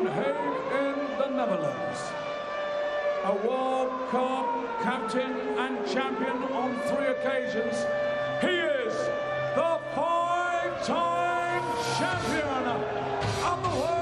Den Haag in the Netherlands. A World Cup captain and champion on 3 occasions. He is the 5-time champion of the world.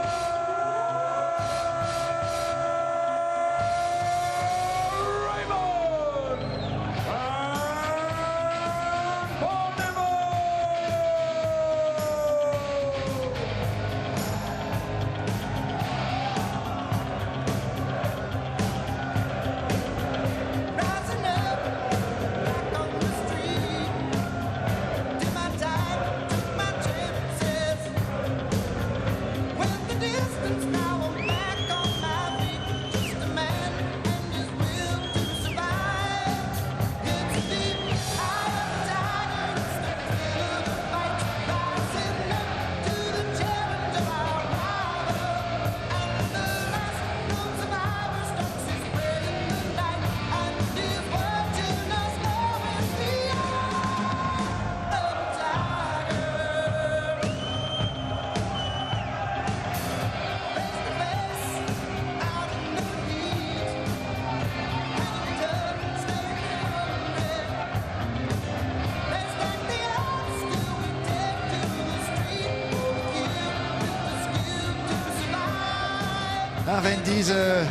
Na, wenn diese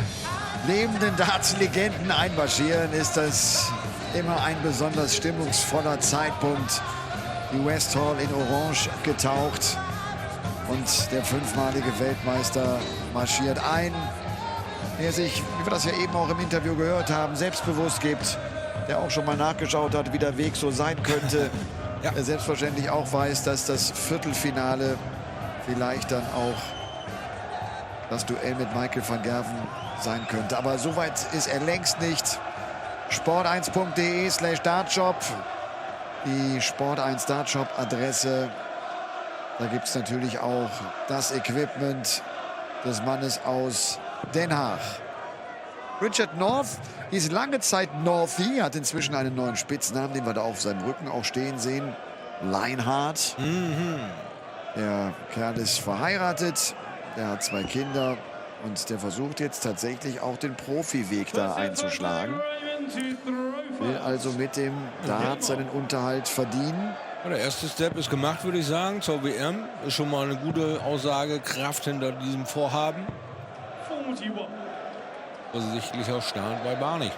lebenden Darts-Legenden einmarschieren, ist das immer ein besonders stimmungsvoller Zeitpunkt. Die West Hall in Orange getaucht und der 5-malige Weltmeister marschiert ein, der sich, wie wir das ja eben auch im Interview gehört haben, selbstbewusst gibt, der auch schon mal nachgeschaut hat, wie der Weg so sein könnte. Ja. Der selbstverständlich auch weiß, dass das Viertelfinale vielleicht dann auch das Duell mit Michael van Gerwen sein könnte. Aber so weit ist er längst nicht. sport1.de/dartshop. Die Sport1 Dartshop Adresse. Da gibt es natürlich auch das Equipment des Mannes aus Den Haag. Richard North ist lange Zeit Northie, hat inzwischen einen neuen Spitznamen, den wir da auf seinem Rücken auch stehen sehen. Lionheart. Der Kerl ist verheiratet. Er hat 2 Kinder und der versucht jetzt tatsächlich auch den Profiweg da einzuschlagen. Will also mit dem Dart seinen Unterhalt verdienen. Der erste Step ist gemacht, würde ich sagen, zur WM. Ist schon mal eine gute Aussagekraft hinter diesem Vorhaben. Offensichtlicher Start bei Barney.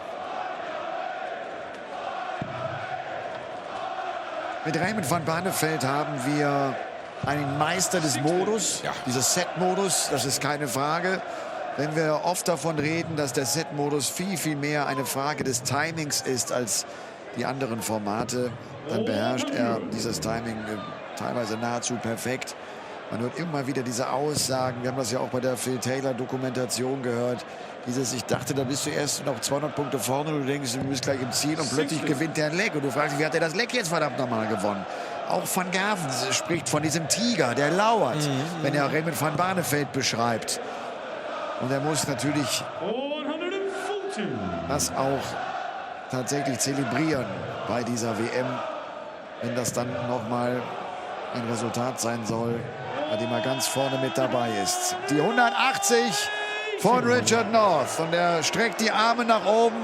Mit Raymond van Barneveld haben wir einen Meister des Modus, ja. Dieses Set-Modus, das ist keine Frage. Wenn wir oft davon reden, dass der Set-Modus viel, viel mehr eine Frage des Timings ist als die anderen Formate, dann beherrscht er dieses Timing teilweise nahezu perfekt. Man hört immer wieder diese Aussagen, wir haben das ja auch bei der Phil Taylor-Dokumentation gehört, dieses, ich dachte, da bist du erst noch 200 Punkte vorne und du denkst, du bist gleich im Ziel und plötzlich gewinnt der ein Leck. Und du fragst dich, wie hat er das Leck jetzt verdammt nochmal gewonnen? Auch Van Gerwen spricht von diesem Tiger, der lauert, wenn er Raymond van Barneveld beschreibt. Und er muss natürlich das auch tatsächlich zelebrieren bei dieser WM, wenn das dann nochmal ein Resultat sein soll, bei dem er ganz vorne mit dabei ist. Die 180 von Richard North und er streckt die Arme nach oben,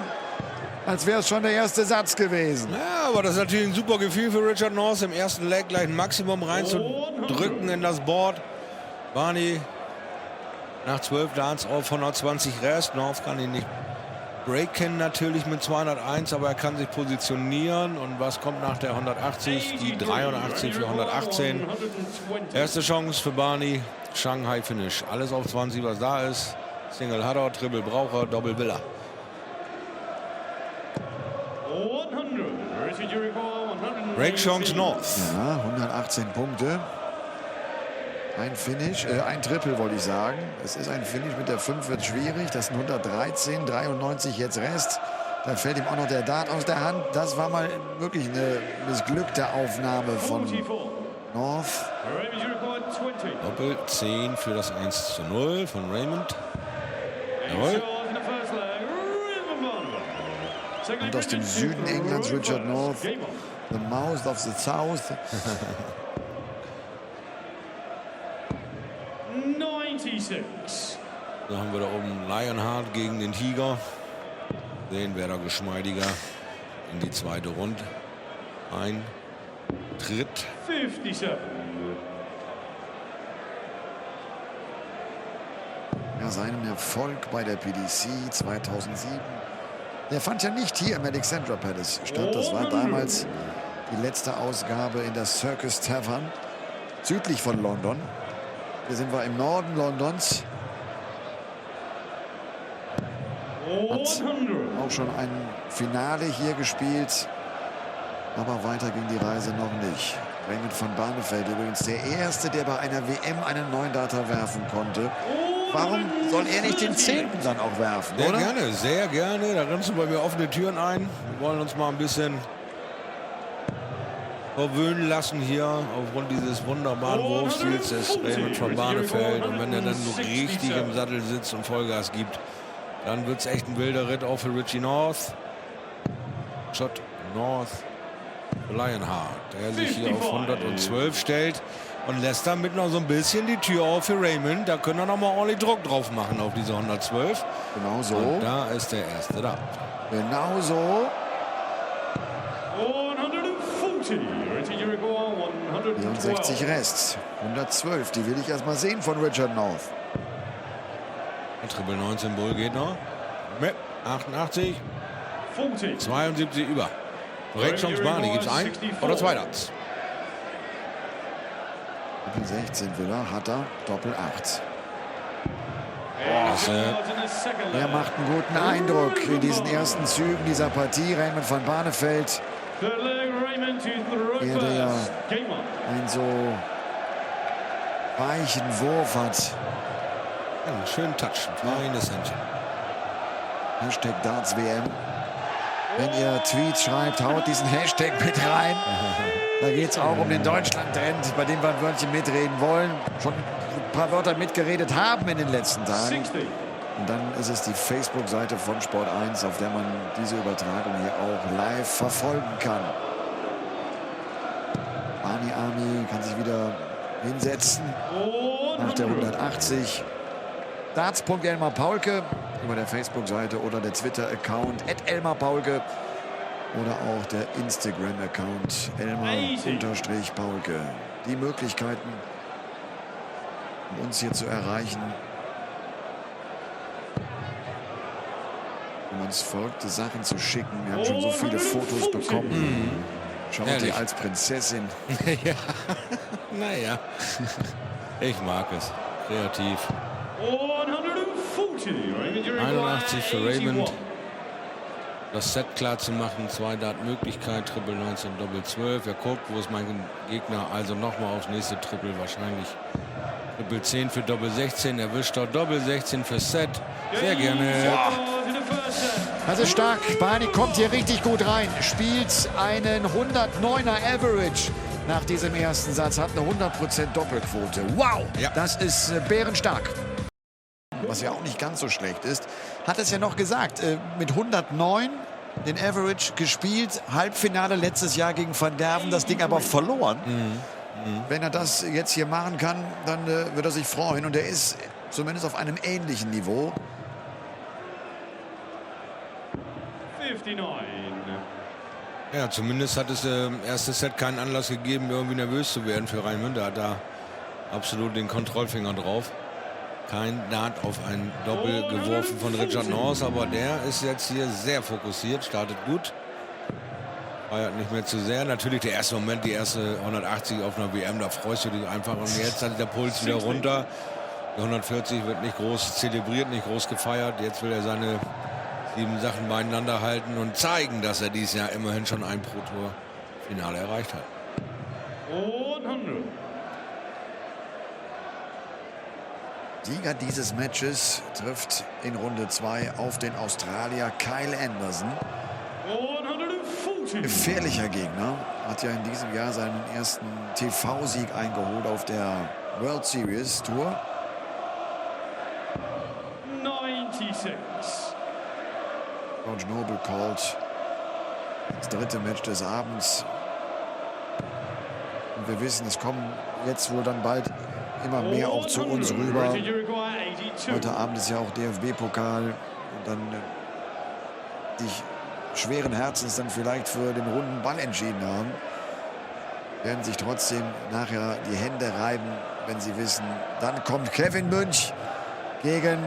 als wäre es schon der erste Satz gewesen. Ja, aber das ist natürlich ein super Gefühl für Richard North, im ersten Leg gleich ein Maximum reinzudrücken in das Board. Barney nach 12 Darts auf 120 Rest. North kann ihn nicht breaken natürlich mit 201, aber er kann sich positionieren. Und was kommt nach der 180? Die 83 für 118. Erste Chance für Barney. Shanghai Finish. Alles auf 20, was da ist. Single hat er, Triple braucht er, Doppel will er. Break Chance North. Ja, 118 Punkte. Ein Finish, ein Triple wollte ich sagen. Es ist ein Finish, mit der 5 wird schwierig. Das sind 113, 93 jetzt Rest. Da fällt ihm auch noch der Dart aus der Hand. Das war mal wirklich eine missglückte Aufnahme von North. Doppel 10 für das 1:0 von Raymond. Jawohl. Und aus dem Süden Englands Richard North. The Mouth of the South. 96. Da haben wir da oben Lionheart gegen den Tiger. Sehen, wer da geschmeidiger in die zweite Runde eintritt. 57. Ja, seinen Erfolg bei der PDC 2007, der fand ja nicht hier im Alexandra Palace statt. Das war damals die letzte Ausgabe in der Circus Tavern südlich von London. Hier sind wir im Norden Londons. Hat auch schon ein Finale hier gespielt, aber weiter ging die Reise noch nicht. Raymond van Barneveld übrigens der Erste, der bei einer WM einen 9-Darter werfen konnte. Warum soll er nicht den 10. dann auch werfen, Sehr oder? gerne, sehr gerne. Da rennst du bei mir offene Türen ein. Wir wollen uns mal ein bisschen verwöhnen lassen hier aufgrund dieses wunderbaren Wurfstils des Raymond van Barneveld. Und wenn er dann so richtig im Sattel sitzt und Vollgas gibt, dann wird es echt ein wilder Ritt auch für Richie North. Shot North Lionheart, der sich hier auf 112 stellt und lässt damit noch so ein bisschen die Tür auf für Raymond. Da können wir noch mal ordentlich Druck drauf machen auf diese 112. Genau so. Und da ist der Erste da. Genau so. 64 Rest. 112. Die will ich erst mal sehen von Richard North. Triple 19 Bull geht noch. Mit 88. 72 über. Rechtschons Barney. Gibt es ein oder zwei Darts? Doppel 16 will er. Hat er. Doppel 8. Er macht einen guten Eindruck in diesen ersten Zügen dieser Partie. Raymond van Barneveld. Er, der einen so weichen Wurf hat. Ja, einen schönen Touch. Feines Händchen. Hashtag Darts WM. Wenn ihr Tweets schreibt, haut diesen Hashtag mit rein. Da geht es auch um den Deutschland-Trend, bei dem wir ein Wörtchen mitreden wollen. Schon ein paar Wörter mitgeredet haben in den letzten Tagen. Und dann ist es die Facebook-Seite von Sport 1, auf der man diese Übertragung hier auch live verfolgen kann. Barney Army kann sich wieder hinsetzen nach der 180. Darts.Elmar Paulke über der Facebook-Seite oder der Twitter-Account @ElmarPaulke oder auch der Instagram-Account Elmar_Paulke. Die Möglichkeiten, um uns hier zu erreichen, um uns verrückte Sachen zu schicken. Wir haben schon so viele Fotos bekommen. Schaut ihr als Prinzessin. Ja. Naja, ich mag es. Kreativ. 81 für Raymond. Das Set klar zu machen. 2 Dart-Möglichkeit. Triple 19, Doppel 12. Er guckt, wo ist mein Gegner. Also nochmal aufs nächste Triple wahrscheinlich. Triple 10 für Doppel 16. Erwischt dort Doppel 16 für Set. Sehr gerne. Das ist stark. Barney kommt hier richtig gut rein. Spielt einen 109er Average nach diesem ersten Satz. Hat eine 100% Doppelquote. Wow, ja. Das ist bärenstark. Was ja auch nicht ganz so schlecht ist. Hat es ja noch gesagt, mit 109 den Average gespielt. Halbfinale letztes Jahr gegen Van Derven, das Ding aber verloren. Wenn er das jetzt hier machen kann, dann wird er sich freuen. Und er ist zumindest auf einem ähnlichen Niveau. 59. Ja, zumindest hat es im ersten Set keinen Anlass gegeben, irgendwie nervös zu werden für Raymond. Da hat er absolut den Kontrollfinger drauf. Kein Dart auf ein Doppel geworfen von Richard North, aber der ist jetzt hier sehr fokussiert, startet gut. Feiert nicht mehr zu sehr. Natürlich der erste Moment, die erste 180 auf einer WM, da freust du dich einfach. Und jetzt hat der Puls wieder runter. Die 140 wird nicht groß zelebriert, nicht groß gefeiert. Jetzt will er seine 7 Sachen beieinander halten und zeigen, dass er dieses Jahr immerhin schon ein Pro-Tour-Finale erreicht hat. 100. Sieger dieses Matches trifft in Runde 2 auf den Australier Kyle Anderson. 140. Gefährlicher Gegner. Hat ja in diesem Jahr seinen ersten TV-Sieg eingeholt auf der World Series Tour. 96. George Noble called das dritte Match des Abends. Und wir wissen, es kommen jetzt wohl dann bald immer mehr auch zu uns rüber. Heute Abend ist ja auch DFB-Pokal. Und dann sich schweren Herzens dann vielleicht für den runden Ball entschieden haben, werden sich trotzdem nachher die Hände reiben, wenn sie wissen, dann kommt Kevin Münch gegen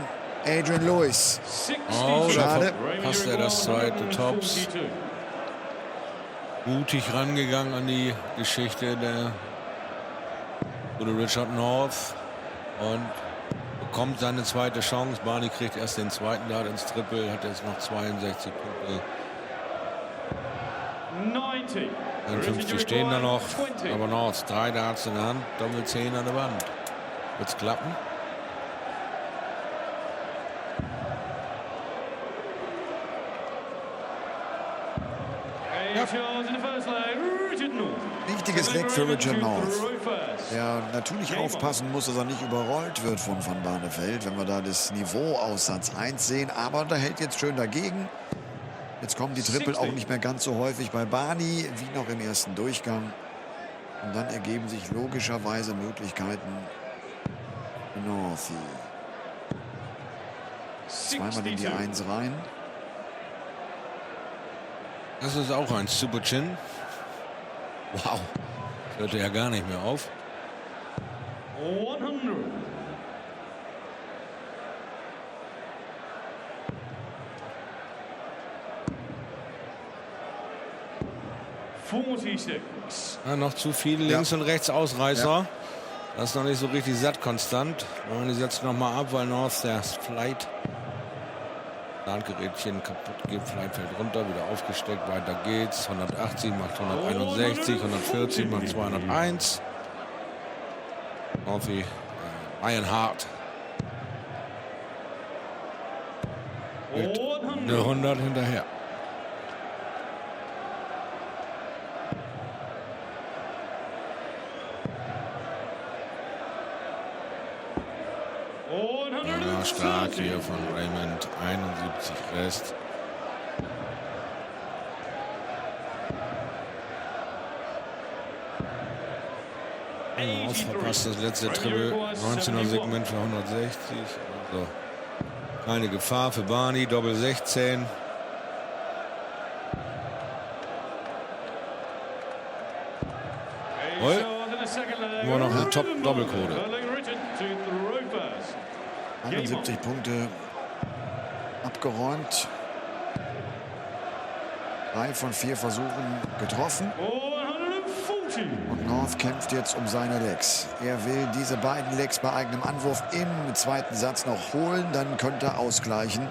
Adrian Lewis. Oh, schade. Da passt er das zweite Tops. Mutig rangegangen an die Geschichte der gute Richard North und bekommt seine zweite Chance. Barney kriegt erst den zweiten Dart ins Triple, hat jetzt noch 62 Punkte. 51 stehen da noch, aber North 3 Darts in der Hand, Doppel 10 an der Wand. Wird's klappen? Ja. Wichtiges Leck für Richard North, der natürlich aufpassen muss, dass er nicht überrollt wird von Van Barneveld, wenn wir da das Niveau aus Satz 1 sehen. Aber da hält jetzt schön dagegen. Jetzt kommen die Triple auch nicht mehr ganz so häufig bei Barney wie noch im ersten Durchgang. Und dann ergeben sich logischerweise Möglichkeiten für North. Zweimal in die 1 rein. Das ist auch ein Super Chin. Wow, hörte ja gar nicht mehr auf. 100. Ja, noch zu viel links und rechts Ausreißer. Ja. Das ist noch nicht so richtig satt konstant. Die setzen noch mal ab, weil North der Flight Landgerätchen kaputt geht. Flight fällt runter, wieder aufgesteckt. Weiter geht's. 180 macht 161, 140 macht 201. Northy Lionheart. Mit eine 100 hinterher. Ja, stark hier von Raymond. 71 Rest. North verpasst das letzte Triple. 19er Segment für 160. Also keine Gefahr für Barney. Doppel 16. Immer noch eine Top-Doppelquote. 71 Punkte abgeräumt. 3 von 4 Versuchen getroffen. Und North kämpft jetzt um seine Lecks. Er will diese beiden Lecks bei eigenem Anwurf im zweiten Satz noch holen. Dann könnte er ausgleichen.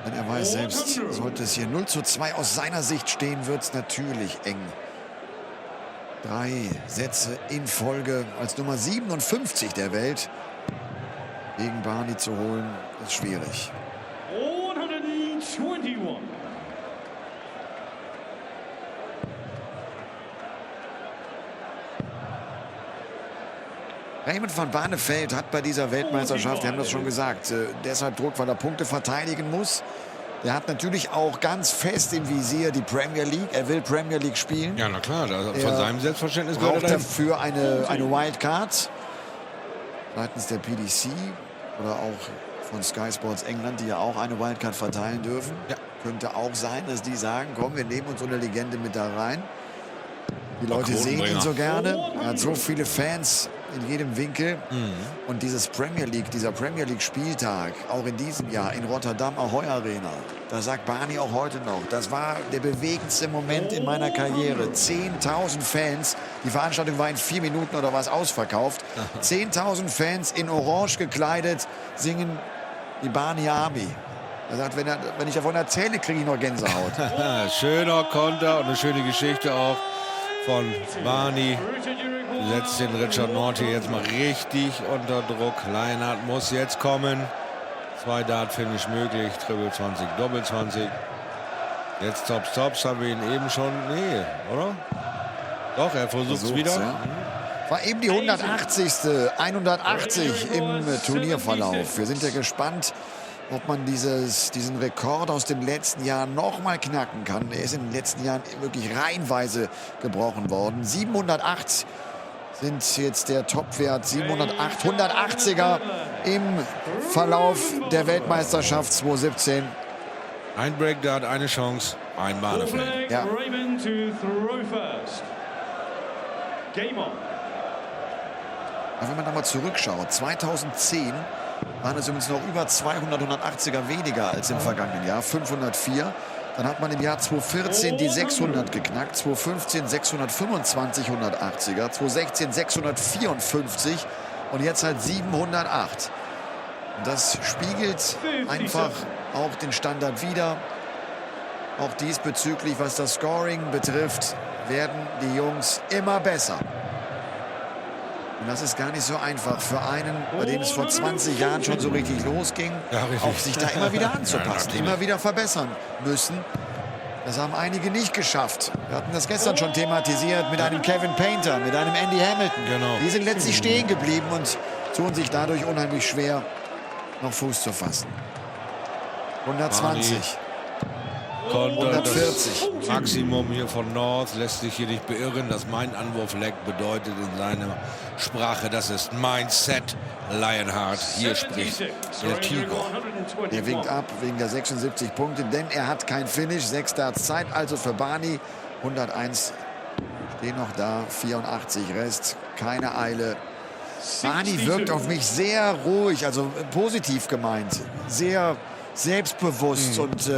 Denn er weiß selbst, sollte es hier 0:2 aus seiner Sicht stehen, wird es natürlich eng. 3 Sätze in Folge als Nummer 57 der Welt gegen Barney zu holen, ist schwierig. 121. Raymond van Barneveld hat bei dieser Weltmeisterschaft, wir haben das schon gesagt, deshalb Druck, weil er Punkte verteidigen muss. Er hat natürlich auch ganz fest im Visier die Premier League. Er will Premier League spielen. Ja, na klar, von seinem Selbstverständnis braucht er dafür eine Wildcard seitens der PDC oder auch von Sky Sports England, die ja auch eine Wildcard verteilen dürfen. Ja. Könnte auch sein, dass die sagen, komm, wir nehmen uns so eine Legende mit da rein. Die Leute sehen ihn so gerne. Er hat so viele Fans in jedem Winkel. Und dieser Premier League Spieltag, auch in diesem Jahr in Rotterdam, Ahoy Arena, da sagt Barney auch heute noch, das war der bewegendste Moment in meiner Karriere. 10.000 Fans, die Veranstaltung war in 4 Minuten oder was ausverkauft. 10.000 Fans in Orange gekleidet, singen die Barney Army. Er sagt, wenn ich davon erzähle, kriege ich noch Gänsehaut. Schöner Konter und eine schöne Geschichte auch von Barney. Setzt den Richard North hier jetzt mal richtig unter Druck. Leinhardt muss jetzt kommen. 2 Dart-Finish möglich. Triple 20, Doppel 20. Jetzt Tops. Haben wir ihn eben schon. Nee, oder? Doch, er versucht es wieder. Ja. War eben die 180. 180 im Turnierverlauf. Wir sind ja gespannt, ob man diesen Rekord aus dem letzten Jahr noch mal knacken kann. Er ist in den letzten Jahren wirklich reihenweise gebrochen worden. 708 sind jetzt der Topwert 180er im Verlauf der Weltmeisterschaft 2017. Ein Break, der hat eine Chance, ein Barneveld. Ja. Wenn man nochmal zurückschaut, 2010 waren es übrigens noch über 200 180er weniger als im vergangenen Jahr, 504. Dann hat man im Jahr 2014 die 600 geknackt, 2015 625 180er, 2016 654 und jetzt halt 708. Und das spiegelt einfach auch den Standard wider. Auch diesbezüglich, was das Scoring betrifft, werden die Jungs immer besser. Und das ist gar nicht so einfach für einen, bei dem es vor 20 Jahren schon so richtig losging, auch sich da immer wieder anzupassen, immer wieder verbessern müssen. Das haben einige nicht geschafft. Wir hatten das gestern schon thematisiert mit einem Kevin Painter, mit einem Andy Hamilton. Genau. Die sind letztlich stehen geblieben und tun sich dadurch unheimlich schwer, noch Fuß zu fassen. 120. 140. Das Maximum hier von North lässt sich hier nicht beirren. Das mein Anwurf-Leck bedeutet in seiner Sprache, das ist Mindset. Lionheart hier spricht der Tiger. Er winkt ab wegen der 76 Punkte, denn er hat kein Finish. 6 Starts Zeit, also für Barney. 101 stehen noch da, 84 Rest, keine Eile. Barney wirkt auf mich sehr ruhig, also positiv gemeint, sehr selbstbewusst und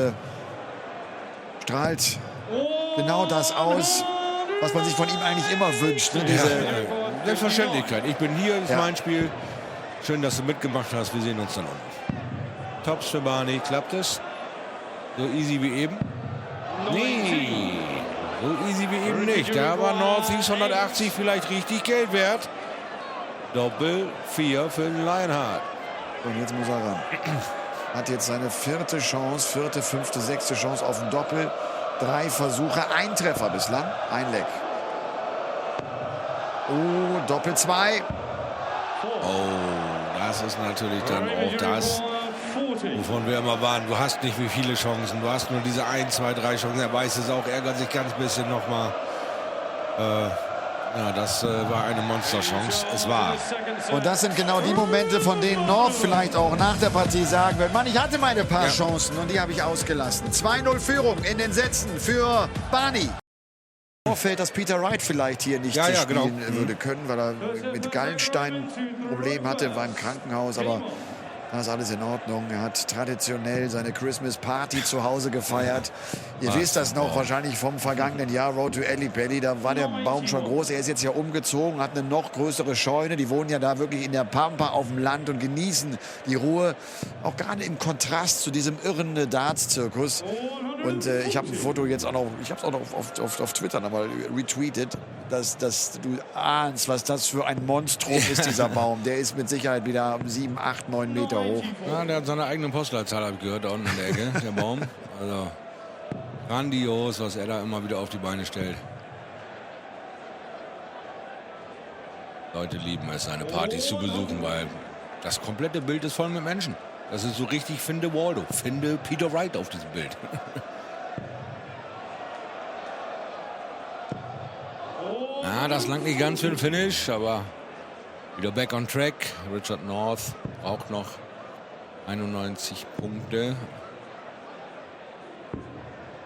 strahlt genau das aus, was man sich von ihm eigentlich immer wünscht. Ne? Diese Selbstverständlichkeit. Ich bin hier, das ist mein Spiel. Schön, dass du mitgemacht hast. Wir sehen uns dann unten. Tops für Barney. Klappt es? So easy wie eben? Nee. So easy wie eben nicht. Da war Northeast 180 vielleicht richtig Geld wert. Doppel 4 für den Lionheart. Und jetzt muss er ran. Hat jetzt seine vierte Chance, vierte, fünfte, sechste Chance auf ein Doppel. 3 Versuche, ein Treffer bislang, ein Leck. Oh, Doppel 2. Oh, das ist natürlich dann auch das, wovon wir immer waren. Du hast nicht wie viele Chancen, du hast nur diese 1, 2, 3 Chancen. Er weiß es auch, ärgert sich ganz bisschen nochmal. Ja, das war eine Monsterchance. Es war. Und das sind genau die Momente, von denen North vielleicht auch nach der Partie sagen wird, Mann, ich hatte meine paar Chancen und die habe ich ausgelassen. 2-0 Führung in den Sätzen für Barney. Fällt, dass Peter Wright vielleicht hier nicht spielen würde können, weil er mit Gallenstein Probleme hatte, war im Krankenhaus, aber da ist alles in Ordnung. Er hat traditionell seine Christmas Party zu Hause gefeiert. Ihr wisst das noch wahrscheinlich vom vergangenen Jahr, Road to Ellipelli, da war der Baum schon groß. Er ist jetzt ja umgezogen, hat eine noch größere Scheune. Die wohnen ja da wirklich in der Pampa auf dem Land und genießen die Ruhe. Auch gerade im Kontrast zu diesem irren Darts-Zirkus. Und ich habe ein Foto jetzt auch noch, ich habe es auch noch auf Twitter nochmal retweetet, dass du ahnst, was das für ein Monstrum ist, dieser Baum. Der ist mit Sicherheit wieder 7, 8, 9 Meter hoch. Ja, der hat seine eigene Postleitzahl, habe ich gehört, da unten in der Ecke, der Baum. Also grandios, was er da immer wieder auf die Beine stellt. Leute lieben es, seine Partys zu besuchen, weil das komplette Bild ist voll mit Menschen. Das ist so richtig, finde Waldo, finde Peter Wright auf diesem Bild. Ja, das langt nicht ganz für den Finish, aber wieder back on track. Richard North braucht noch 91 Punkte.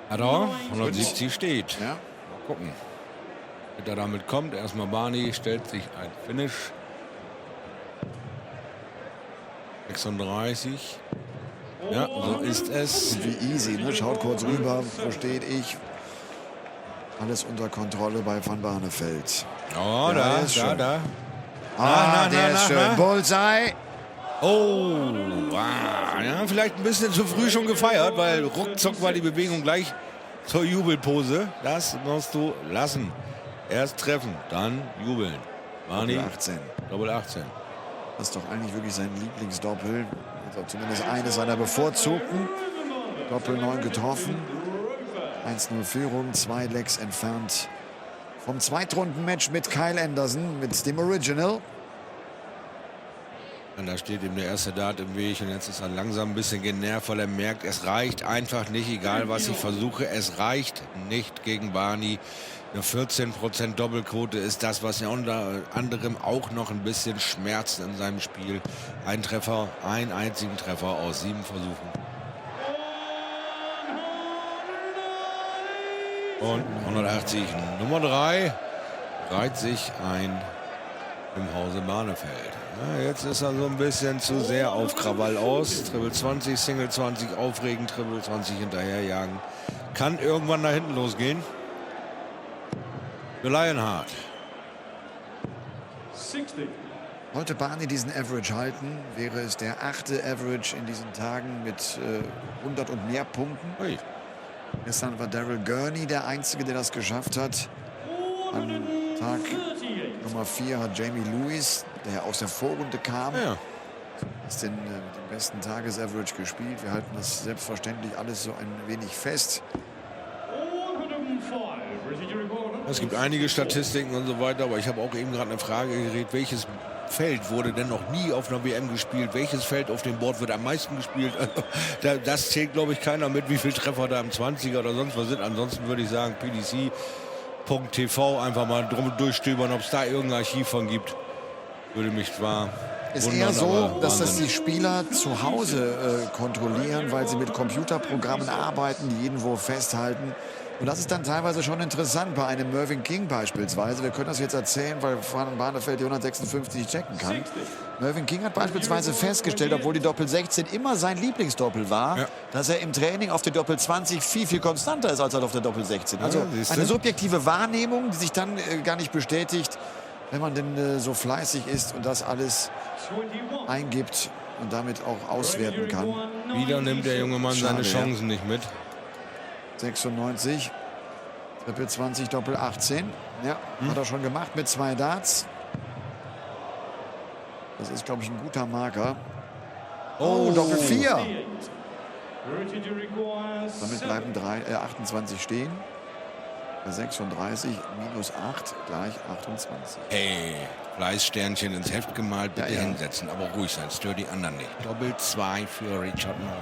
Hat er, 170 steht. Ja. Mal gucken, wie er damit kommt. Erstmal Barney stellt sich ein Finish. 36. Ja, so ist es. Und wie easy, ne? Schaut kurz rüber, wo steht ich. Alles unter Kontrolle bei Van Barneveld. Oh, ja, da. Der ist schön. Bullseye. Oh, ja, vielleicht ein bisschen zu früh schon gefeiert, weil ruckzuck war die Bewegung gleich zur Jubelpose. Das musst du lassen. Erst treffen, dann jubeln. Doppel 18. Doppel 18. Das ist doch eigentlich wirklich sein Lieblingsdoppel. Also zumindest eines seiner bevorzugten. Doppel 9 getroffen. 1-0 Führung, 2 Lecks entfernt vom Zweitrundenmatch mit Kyle Anderson, mit dem Original. Und da steht ihm der erste Dart im Weg und jetzt ist er langsam ein bisschen genervt, weil er merkt, es reicht einfach nicht, egal was ich versuche, es reicht nicht gegen Barney. Eine 14% Doppelquote ist das, was ja unter anderem auch noch ein bisschen schmerzt in seinem Spiel. Ein Treffer, einen einzigen Treffer aus 7 Versuchen. Und 180, Nummer 3, reiht sich ein im Hause Barneveld. Ja, jetzt ist er so ein bisschen zu sehr auf Krawall aus. Triple 20, Single 20 aufregen, Triple 20 hinterherjagen. Kann irgendwann da hinten losgehen. Für Lionheart. Wollte Barney diesen Average halten, wäre es der 8. Average in diesen Tagen mit 100 und mehr Punkten. Ui. Gestern war Daryl Gurney der Einzige, der das geschafft hat. Am Tag Nummer 4 hat Jamie Lewis, der ja aus der Vorrunde kam, ist den besten Tagesaverage gespielt. Wir halten das selbstverständlich alles so ein wenig fest. Es gibt einige Statistiken und so weiter, aber ich habe auch eben gerade eine Frage geredet, welches Feld wurde denn noch nie auf einer WM gespielt? Welches Feld auf dem Board wird am meisten gespielt? Das zählt, glaube ich, keiner mit, wie viele Treffer da im 20er oder sonst was sind. Ansonsten würde ich sagen, PDC.tv einfach mal drum durchstöbern, ob es da irgendein Archiv von gibt. Würde mich zwar ist wundern, eher so, dass das Wahnsinn. die Spieler zu Hause kontrollieren, weil sie mit Computerprogrammen arbeiten, die jeden Wurf festhalten. Und das ist dann teilweise schon interessant bei einem Mervyn King beispielsweise. Wir können das jetzt erzählen, weil Van Barneveld die 156 checken kann. Mervyn King hat beispielsweise festgestellt, obwohl die Doppel 16 immer sein Lieblingsdoppel war, dass er im Training auf der Doppel 20 viel konstanter ist als auf der Doppel 16. Also eine subjektive Wahrnehmung, die sich dann gar nicht bestätigt, wenn man denn so fleißig ist und das alles eingibt und damit auch auswerten kann. Wieder nimmt der junge Mann seine Chancen nicht mit. 96, Triple 20, Doppel 18. Ja, hat er schon gemacht mit 2 Darts. Das ist, glaube ich, ein guter Marker. Oh, Doppel 4. Damit bleiben 28 stehen. Bei 36 minus 8 gleich 28. Hey, Fleißsternchen ins Heft gemalt, bitte hinsetzen, aber ruhig sein, stör die anderen nicht. Doppel 2 für Richard North.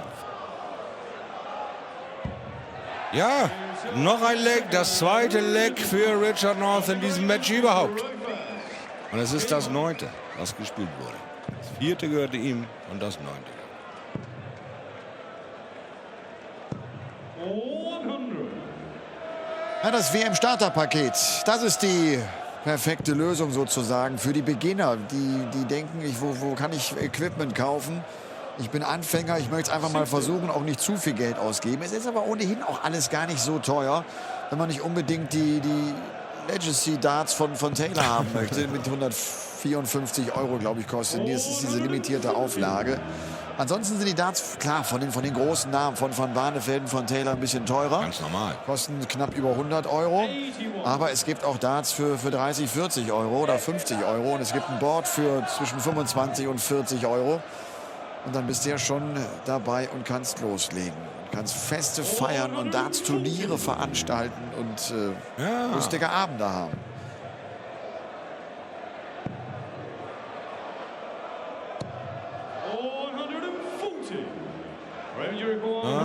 Ja, noch ein Leg, das zweite Leg für Richard North in diesem Match überhaupt. Und es ist das 9., was gespielt wurde. Das 4. gehörte ihm und das 9. Ja, das WM-Starterpaket, das ist die perfekte Lösung sozusagen für die Beginner, die denken, wo kann ich Equipment kaufen? Ich bin Anfänger, ich möchte es einfach mal versuchen, auch nicht zu viel Geld ausgeben. Es ist aber ohnehin auch alles gar nicht so teuer, wenn man nicht unbedingt die Legacy Darts von Taylor haben möchte. Mit 154 €, glaube ich, kosten die. Das ist diese limitierte Auflage. Ansonsten sind die Darts, klar, von den großen Namen, von Van Barneveld und von Taylor ein bisschen teurer. Ganz normal. Kosten knapp über 100 €. Aber es gibt auch Darts für 30, 40 € oder 50 €. Und es gibt ein Board für zwischen 25 und 40 €. Und dann bist du ja schon dabei und kannst loslegen. Du kannst Feste feiern und Darts-Turniere veranstalten und lustige Abende haben.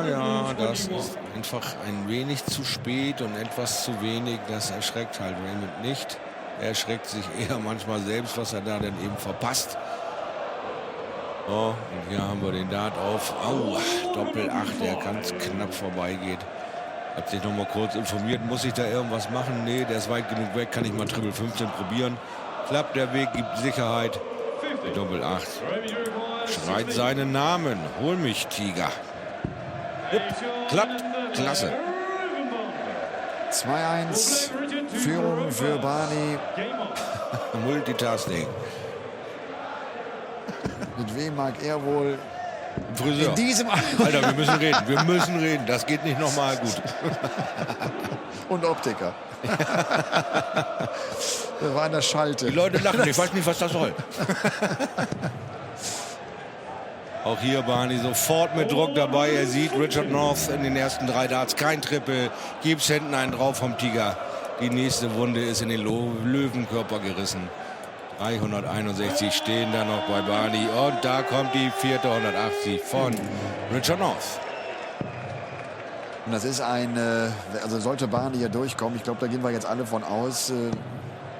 Ja, das ist einfach ein wenig zu spät und etwas zu wenig. Das erschreckt halt Raymond nicht. Er erschreckt sich eher manchmal selbst, was er da denn eben verpasst. Oh, und hier haben wir den Dart auf. Au, Doppel 8, der ganz knapp vorbeigeht. Hat sich noch mal kurz informiert, muss ich da irgendwas machen? Nee, der ist weit genug weg, kann ich mal Triple 15 probieren. Klappt der Weg, gibt Sicherheit. Die Doppel 8 schreit seinen Namen. Hol mich, Tiger. Hip. Klappt, klasse. 2-1, Führung für Barney. Multitasking. Mit wem mag er wohl Friseur. in diesem Alter, wir müssen reden, das geht nicht nochmal gut. Und Optiker. Wir waren an der Schalte. Die Leute lachen, ich weiß nicht, was das soll. Auch hier Barney sofort mit Druck dabei. Er sieht Richard North in den ersten 3 Darts. Kein Triple. Gibt's hinten einen drauf vom Tiger. Die nächste Wunde ist in den Löwenkörper gerissen. 361 stehen da noch bei Barney. Und da kommt die vierte 180 von Richard North. Und das ist also sollte Barney hier durchkommen, ich glaube, da gehen wir jetzt alle von aus,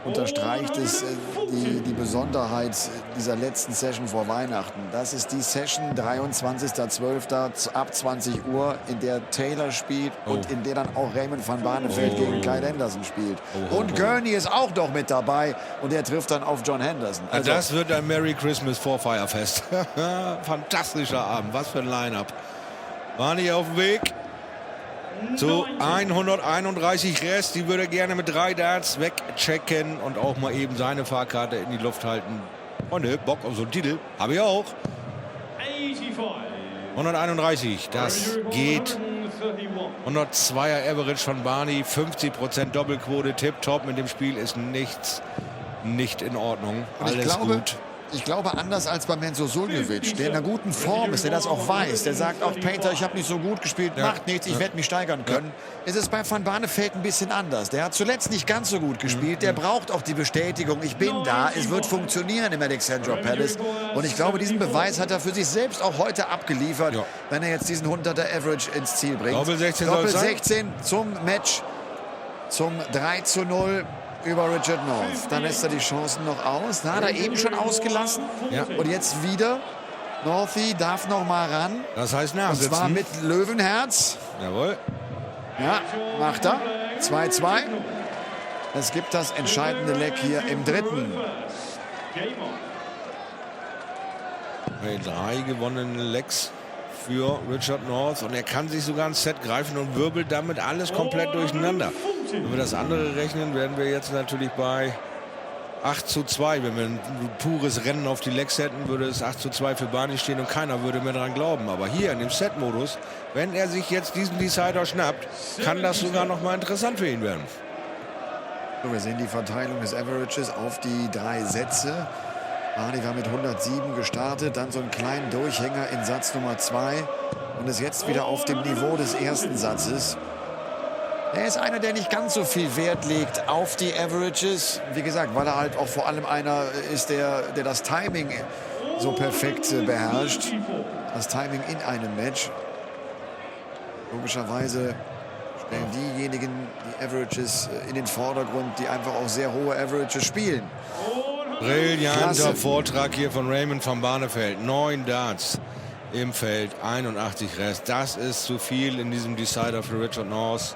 unterstreicht es die Besonderheit dieser letzten Session vor Weihnachten. Das ist die Session 23.12. ab 20 Uhr, in der Taylor spielt und in der dann auch Raymond van Barneveld gegen Kyle Anderson spielt. Und Gurney ist auch noch mit dabei und er trifft dann auf John Henderson. Also das wird ein Merry Christmas Vorfeierfest. Fantastischer Abend, was für ein Line-Up. Barney auf dem Weg zu 131 Rest. Die würde gerne mit 3 Darts wegchecken und auch mal eben seine Fahrkarte in die Luft halten. Und Bock auf so einen Titel habe ich auch. 131, das geht. 102er Average von Barney, 50% Doppelquote, tipptopp. Mit dem Spiel ist nichts nicht in Ordnung. Alles gut. Ich glaube, anders als bei Menzo Suljovic, der in einer guten Form ist, der das auch weiß, der sagt auch, Painter, ich habe nicht so gut gespielt, macht nichts, ich werde mich steigern können. Ist es bei Van Barneveld ein bisschen anders. Der hat zuletzt nicht ganz so gut gespielt, der braucht auch die Bestätigung, ich bin da, es wird funktionieren im Alexandra Palace. Und ich glaube, diesen Beweis hat er für sich selbst auch heute abgeliefert, wenn er jetzt diesen 100er Average ins Ziel bringt. Doppel 16, Doppel 16 zum Match, zum 3:0. Über Richard North. Dann lässt er die Chancen noch aus. Da hat er eben schon ausgelassen. Ja. Und jetzt wieder. Northie darf noch mal ran. Das heißt nachsitzen. Und zwar mit Löwenherz. Jawohl. Ja, macht er. 2:2. Es gibt das entscheidende Leck hier im dritten. 3 gewonnene Lecks für Richard North. Und er kann sich sogar ein Set greifen und wirbelt damit alles komplett durcheinander. Wenn wir das andere rechnen, wären wir jetzt natürlich bei 8:2. Wenn wir ein pures Rennen auf die Lecks hätten, würde es 8:2 für Barney stehen und keiner würde mehr daran glauben. Aber hier in dem Set-Modus, wenn er sich jetzt diesen Decider schnappt, kann das sogar noch mal interessant für ihn werden. So, wir sehen die Verteilung des Averages auf die 3 Sätze. Barney war mit 107 gestartet, dann so einen kleinen Durchhänger in Satz Nummer 2 und ist jetzt wieder auf dem Niveau des ersten Satzes. Er ist einer, der nicht ganz so viel Wert legt auf die Averages. Wie gesagt, weil er halt auch vor allem einer ist, der das Timing so perfekt beherrscht. Das Timing in einem Match. Logischerweise stellen diejenigen die Averages in den Vordergrund, die einfach auch sehr hohe Averages spielen. Brillanter Vortrag hier von Raymond van Barneveld. 9 Darts im Feld, 81 Rest. Das ist zu viel in diesem Decider für Richard North.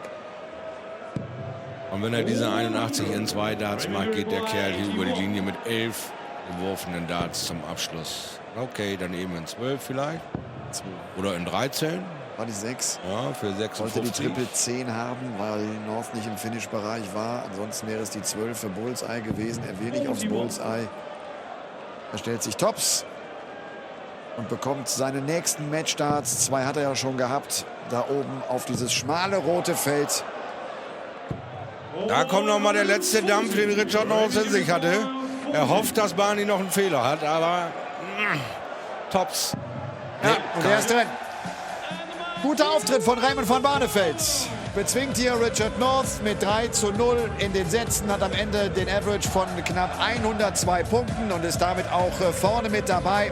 Und wenn er diese 81 in 2 Darts macht, geht der Kerl hier über die Linie mit 11 geworfenen Darts zum Abschluss. Okay, dann eben in 12 vielleicht. Oder in 13. War die 6. Ja, für 56. Sollte die Triple 10 haben, weil North nicht im Finish-Bereich war. Ansonsten wäre es die 12 für Bullseye gewesen. Er will nicht aufs Bullseye. Er stellt sich Tops und bekommt seine nächsten Matchstarts. 2 hat er ja schon gehabt. Da oben auf dieses schmale rote Feld. Da kommt noch mal der letzte Dampf, den Richard North in sich hatte. Er hofft, dass Barney noch einen Fehler hat, aber Tops. Ja, und er ist drin. Guter Auftritt von Raymond van Barneveld. Bezwingt hier Richard North mit 3:0 in den Sätzen, hat am Ende den Average von knapp 102 Punkten und ist damit auch vorne mit dabei.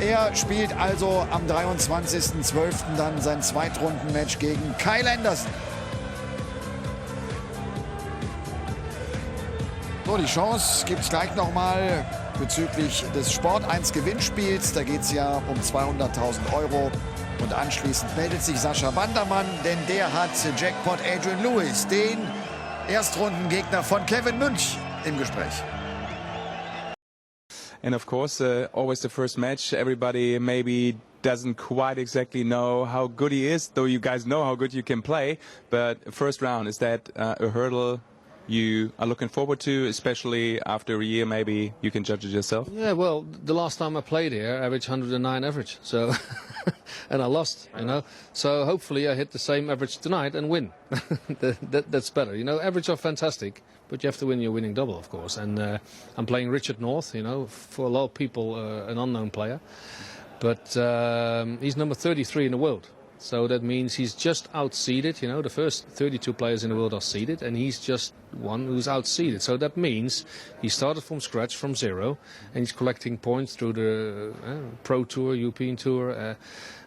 Er spielt also am 23.12. dann sein Zweitrunden-Match gegen Kyle Anderson. So, die Chance gibt es gleich noch mal bezüglich des Sport 1 Gewinnspiels. Da geht es ja um 200.000 €. Und anschließend meldet sich Sascha Bandermann, denn der hat Jackpot Adrian Lewis, den Erstrundengegner von Kevin Münch, im Gespräch. And of course, always the first match, everybody maybe doesn't quite exactly know how good he is, though you guys know how good you can play. But first round, is that a hurdle you are looking forward to, especially after a year? Maybe you can judge it yourself. Yeah, well, the last time I played here, I averaged 109 average, so and I lost, you know. So hopefully I hit the same average tonight and win. That's better, you know. Average are fantastic, but you have to win your winning double, of course. And I'm playing Richard North, you know, for a lot of people an unknown player, but he's number 33 in the world. So that means he's just outseeded. You know, the first 32 players in the world are seeded, and he's just one who's outseeded. So that means he started from scratch, from zero, and he's collecting points through the Pro Tour, European Tour,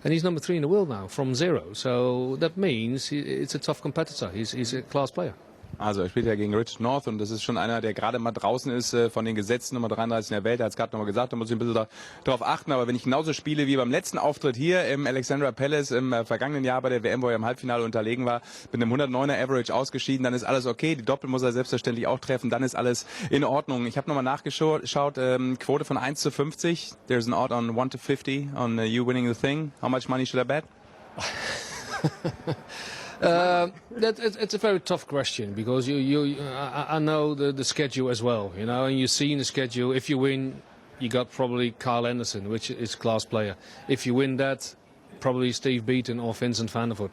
and he's number 3 in the world now from zero. So that means it's a tough competitor. He's a class player. Also er spielt ja gegen Richard North und das ist schon einer, der gerade mal draußen ist von den Gesetzen, Nummer 33 in der Welt. Er hat es gerade nochmal gesagt, da muss ich ein bisschen darauf achten. Aber wenn ich genauso spiele wie beim letzten Auftritt hier im Alexandra Palace im vergangenen Jahr bei der WM, wo er im Halbfinale unterlegen war, mit einem 109er Average ausgeschieden, dann ist alles okay. Die Doppel muss er selbstverständlich auch treffen, dann ist alles in Ordnung. Ich habe nochmal nachgeschaut, Quote von 1:50. There's an odd on 1:50 on you winning the thing. How much money should I bet? It's a very tough question because I know the schedule as well, you know, and you see in the schedule, if you win, you got probably Carl Anderson, which is a class player. If you win that, probably Steve Beaton or Vincent van der Voort.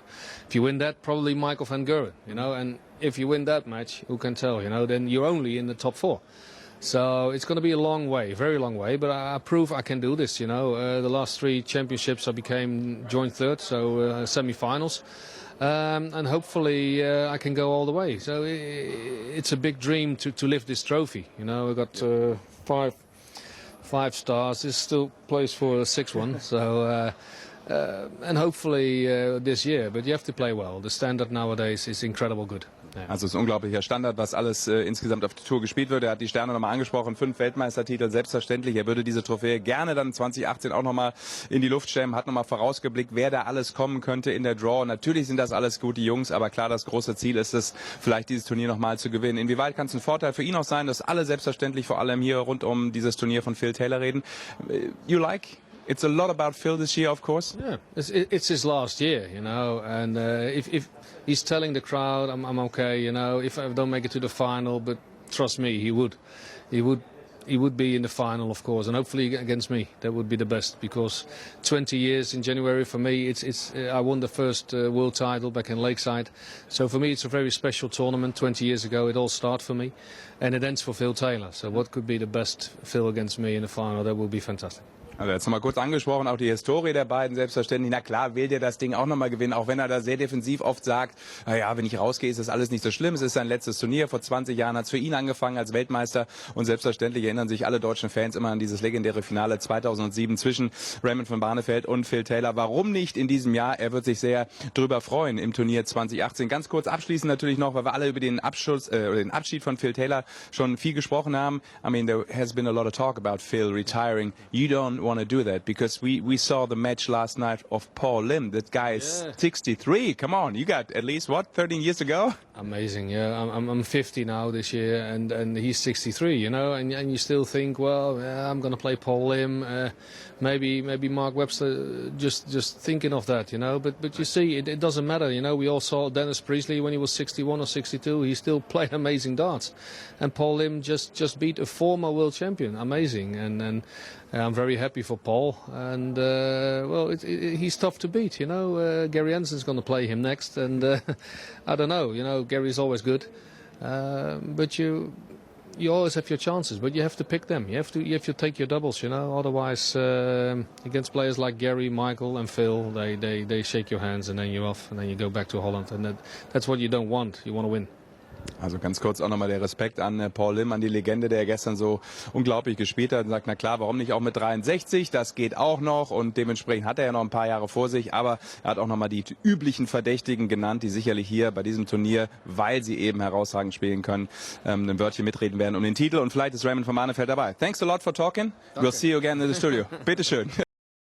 If you win that, probably Michael van Gerwen, you know, and if you win that match, who can tell, you know, then you're only in the top 4. So it's going to be a long way, very long way, but I prove I can do this, you know. The last 3 championships I became joint third, so semi-finals. And hopefully I can go all the way. So it's a big dream to lift this trophy. You know, I got 5 stars. This still plays for a 6th one. So and hopefully this year. But you have to play well. The standard nowadays is incredible good. Ja. Also es ist ein unglaublicher Standard, was alles insgesamt auf der Tour gespielt wird. Er hat die Sterne nochmal angesprochen, 5 Weltmeistertitel, selbstverständlich. Er würde diese Trophäe gerne dann 2018 auch nochmal in die Luft stemmen, hat nochmal vorausgeblickt, wer da alles kommen könnte in der Draw. Natürlich sind das alles gute Jungs, aber klar, das große Ziel ist es, vielleicht dieses Turnier nochmal zu gewinnen. Inwieweit kann es ein Vorteil für ihn auch sein, dass alle selbstverständlich vor allem hier rund um dieses Turnier von Phil Taylor reden? You like? It's a lot about Phil this year, of course. Yeah, it's his last year, you know, and if he's telling the crowd, I'm okay, you know, if I don't make it to the final, but trust me, he would be in the final, of course, and hopefully against me. That would be the best, because 20 years in January for me, I won the first world title back in Lakeside, so for me it's a very special tournament. 20 years ago it all started for me, and it ends for Phil Taylor. So what could be the best Phil against me in the final? That would be fantastic. Also jetzt nochmal kurz angesprochen, auch die Historie der beiden, selbstverständlich. Na klar, will der das Ding auch nochmal gewinnen, auch wenn er da sehr defensiv oft sagt, naja, wenn ich rausgehe, ist das alles nicht so schlimm. Es ist sein letztes Turnier. Vor 20 Jahren hat es für ihn angefangen als Weltmeister. Und selbstverständlich erinnern sich alle deutschen Fans immer an dieses legendäre Finale 2007 zwischen Raymond von Barneveld und Phil Taylor. Warum nicht in diesem Jahr? Er wird sich sehr drüber freuen im Turnier 2018. Ganz kurz abschließend natürlich noch, weil wir alle über den Abschied von Phil Taylor schon viel gesprochen haben. I mean, there has been a lot of talk about Phil retiring. You don't want to do that, because we saw the match last night of Paul Lim. That guy is 63. Come on, you got at least 13 years to go. Amazing, yeah. I'm 50 now this year, and he's 63. You know, and you still think, well, I'm going to play Paul Lim. Maybe Mark Webster just thinking of that, you know. But you see, it doesn't matter. You know, we all saw Dennis Priestley when he was 61 or 62. He still played amazing darts, and Paul Lim just beat a former world champion. Amazing, and I'm very happy for Paul, and he's tough to beat, you know. Gary Anderson's going to play him next, and I don't know, you know, Gary's always good, but you always have your chances, but you have to pick them. You have to take your doubles, you know. Otherwise, against players like Gary, Michael, and Phil, they shake your hands, and then you're off, and then you go back to Holland, and that's what you don't want. You want to win. Also ganz kurz auch nochmal der Respekt an Paul Lim, an die Legende, der gestern so unglaublich gespielt hat und sagt, na klar, warum nicht auch mit 63, das geht auch noch, und dementsprechend hat er ja noch ein paar Jahre vor sich, aber er hat auch nochmal die üblichen Verdächtigen genannt, die sicherlich hier bei diesem Turnier, weil sie eben herausragend spielen können, ein Wörtchen mitreden werden um den Titel, und vielleicht ist Raymond von Barneveld dabei. Thanks a lot for talking. We'll see you again in the studio. Bitteschön.